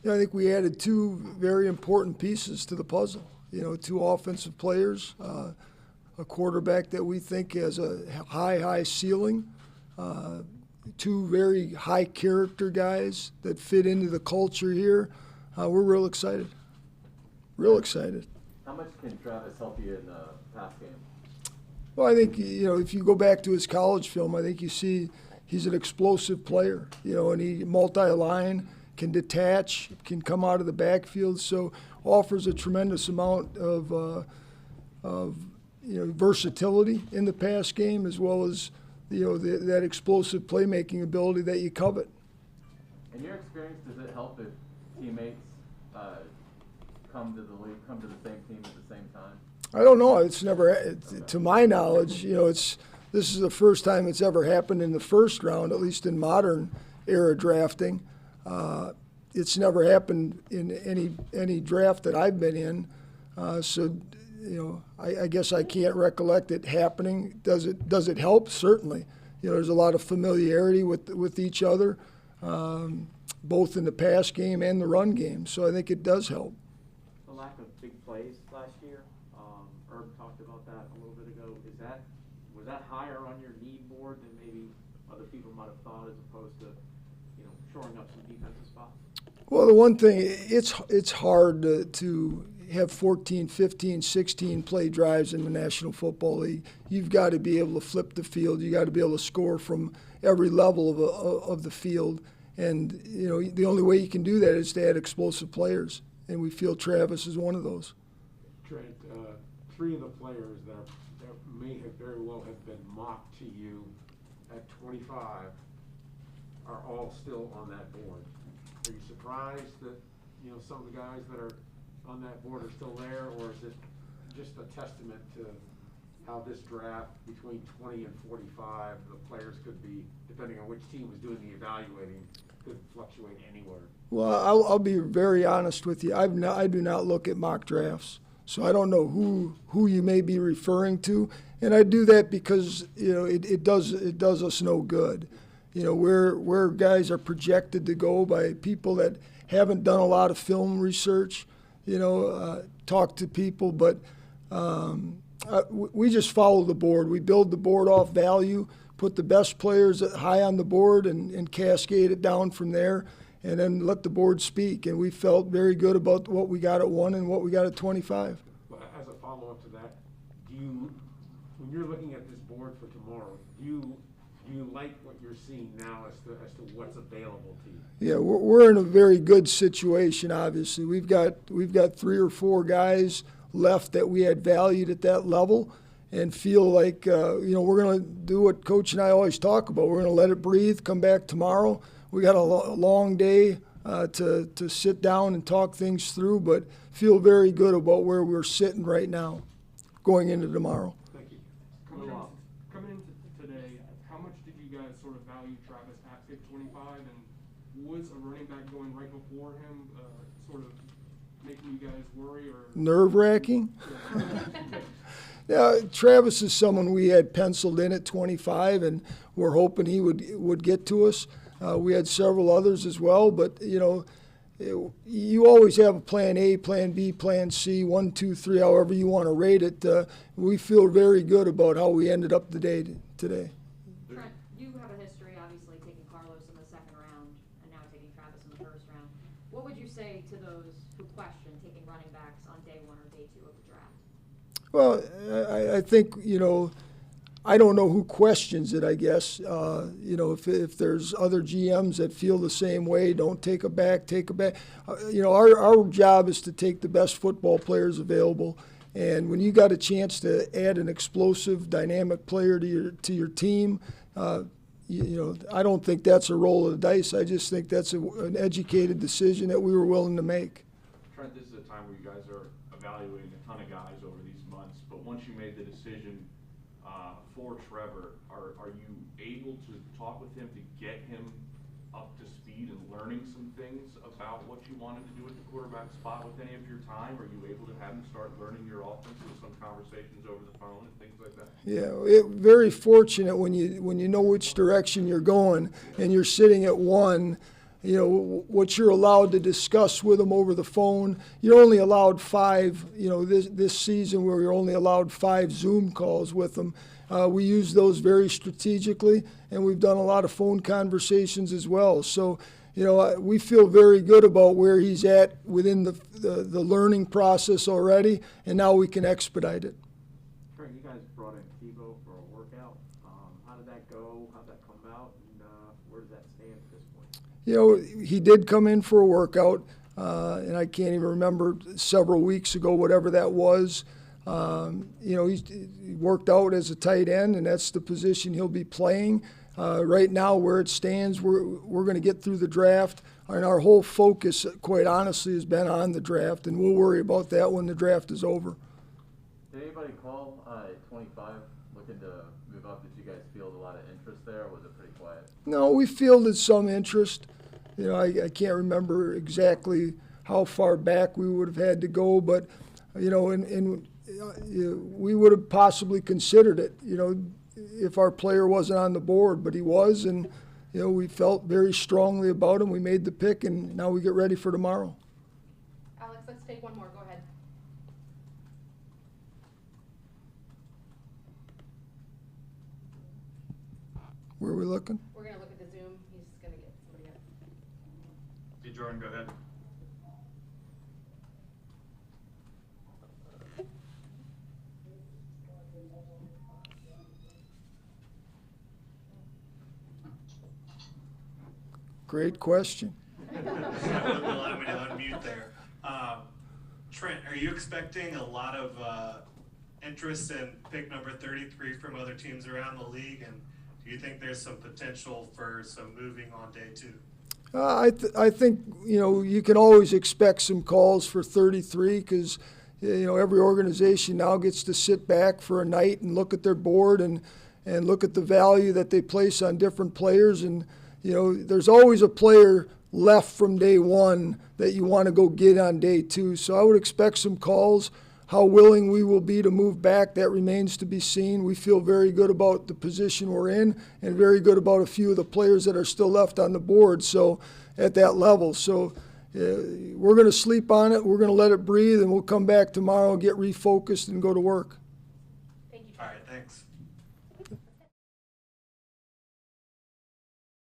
I think we added two very important pieces to the puzzle. Two offensive players, a quarterback that we think has a high ceiling, two very high character guys that fit into the culture here. We're real excited. Real excited. How much can Travis help you in the pass game? Well, I think, if you go back to his college film, I think you see he's an explosive player, and he multi-line, can detach, can come out of the backfield, so offers a tremendous amount of versatility in the pass game, as well as that explosive playmaking ability that you covet. In your experience, does it help if teammates come to the league, come to the same team at the same time? I don't know. It's never, to my knowledge, this is the first time it's ever happened in the first round, at least in modern era drafting. It's never happened in any draft that I've been in. I guess I can't recollect it happening. Does it help? Certainly. There's a lot of familiarity with each other, both in the pass game and the run game. So I think it does help. The lack of big plays last year. Herb talked about that a little bit ago. Was that higher on your need board than maybe other people might have thought, as opposed to shoring up some defensive spots? Well, the one thing, it's hard to have 14, 15, 16 play drives in the National Football League. You've got to be able to flip the field. You got to be able to score from every level of the field. And the only way you can do that is to add explosive players. And we feel Travis is one of those. Trent, three of the players that may have very well have been mocked to you at 25 are all still on that board. Are you surprised that some of the guys that are on that board are still there, or is it just a testament to how this draft between 20 and 45, the players could be, depending on which team was doing the evaluating, could fluctuate anywhere? Well, I'll be very honest with you. I do not look at mock drafts, so I don't know who you may be referring to, and I do that because it does us no good. Where guys are projected to go by people that haven't done a lot of film research, talk to people, but we just follow the board. We build the board off value, put the best players high on the board, and cascade it down from there, and then let the board speak. And we felt very good about what we got at 1 and what we got at 25. Well, as a follow-up to that, when you're looking at this board for tomorrow, do you like what you're seeing now as to what's available to you? Yeah, we're in a very good situation. Obviously, we've got 3 or 4 guys left that we had valued at that level, and feel like we're going to do what Coach and I always talk about. We're going to let it breathe. Come back tomorrow. We got a long day to sit down and talk things through, but feel very good about where we're sitting right now, going into tomorrow. Thank you. Coming into today, how much did you guys sort of value Travis at pick 25, and was a running back going right before him sort of making you guys worry or nerve-wracking? Yeah, Travis is someone we had penciled in at 25, and we're hoping he would get to us. We had several others as well, but you always have a plan A, plan B, plan C, 1, 2, 3, however you want to rate it. We feel very good about how we ended up the day today. Trent, you have a history, obviously, taking Carlos in the second round and now taking Travis in the first round. What would you say to those who question taking running backs on day 1 or day 2 of the draft? Well, I think, I don't know who questions it, I guess. If there's other GMs that feel the same way, don't take a back, take a back. Our job is to take the best football players available. And when you got a chance to add an explosive, dynamic player to your team, I don't think that's a roll of the dice. I just think that's an educated decision that we were willing to make. Trent, this is a time where you guys are evaluating a ton of guys over these months, but once you made the decision for Trevor, are you able to talk with him to get him up to speed and learning some things about what you wanted to do at the quarterback spot with any of your time? Are you able to have him start learning your offense with some conversations over the phone and things like that? Yeah, very fortunate when you know which direction you're going and you're sitting at 1. what you're allowed to discuss with them over the phone. You're only allowed 5, this season where you're only allowed 5 Zoom calls with them. We use those very strategically, and we've done a lot of phone conversations as well. So, we feel very good about where he's at within the learning process already, and now we can expedite it. Trent, you guys brought in Tebow for a workout. How did that go? How'd that come out? And where does that stand at this point? He did come in for a workout, and I can't even remember, several weeks ago, whatever that was. He worked out as a tight end, and that's the position he'll be playing. Right now, where it stands, we're going to get through the draft, and our whole focus, quite honestly, has been on the draft, and we'll worry about that when the draft is over. Did anybody call at 25 looking to move up? Did you guys field a lot of interest there, or was it pretty quiet? No, we fielded some interest. I can't remember exactly how far back we would have had to go, but we would have possibly considered it, if our player wasn't on the board, but he was, and we felt very strongly about him. We made the pick, and now we get ready for tomorrow. Alex, let's take one more. Go ahead. Where are we looking? We're gonna look at the Zoom. He's gonna get somebody up. Hey, Jordan, go ahead. Great question. Allow me to unmute there. Trent, are you expecting a lot of interest in pick number 33 from other teams around the league? And do you think there's some potential for some moving on day 2? I think, you can always expect some calls for 33 because, every organization now gets to sit back for a night and look at their board and look at the value that they place on different players. And, there's always a player left from day 1 that you want to go get on day 2. So I would expect some calls. How willing we will be to move back, that remains to be seen. We feel very good about the position we're in and very good about a few of the players that are still left on the board, so at that level. So we're going to sleep on it. We're going to let it breathe, and we'll come back tomorrow, get refocused, and go to work. Thank you. All right, thanks.